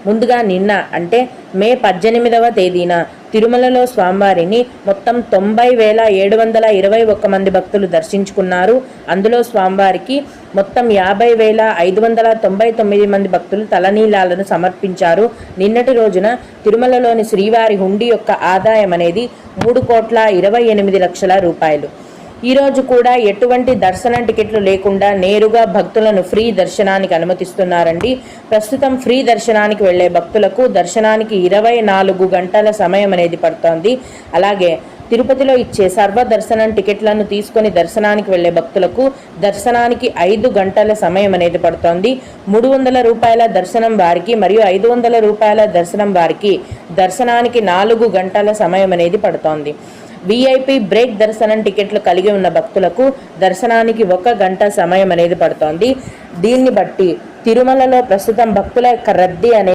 ముందుగా నిన్న అంటే మే 18వ తేదీన తిరుమలలో స్వామివారిని మొత్తం 90,721 మంది భక్తులు దర్శించుకున్నారు. అందులో స్వామివారికి మొత్తం 50,599 మంది భక్తులు తలనీలాలను సమర్పించారు. నిన్నటి రోజున తిరుమలలోని శ్రీవారి హుండీ యొక్క ఆదాయం అనేది 3,28,00,000 రూపాయలు. ఈరోజు కూడా ఎటువంటి దర్శన టికెట్లు లేకుండా నేరుగా భక్తులను ఫ్రీ దర్శనానికి అనుమతిస్తున్నారండి. ప్రస్తుతం ఫ్రీ దర్శనానికి వెళ్లే భక్తులకు దర్శనానికి 24 గంటల సమయం అనేది పడుతోంది. అలాగే తిరుపతిలో ఇచ్చే సర్వ దర్శనం టికెట్లను తీసుకొని దర్శనానికి వెళ్లే భక్తులకు దర్శనానికి 5 గంటల సమయం అనేది పడుతోంది. 300 రూపాయల దర్శనం వారికి మరియు 500 రూపాయల దర్శనం వారికి దర్శనానికి 4 గంటల సమయం అనేది పడుతోంది. విఐపి బ్రేక్ దర్శనం టికెట్లు కలిగి ఉన్న భక్తులకు దర్శనానికి 1 గంట సమయం అనేది పడుతోంది. దీన్ని బట్టి తిరుమలలో ప్రస్తుతం భక్తుల యొక్క రద్దీ అనేది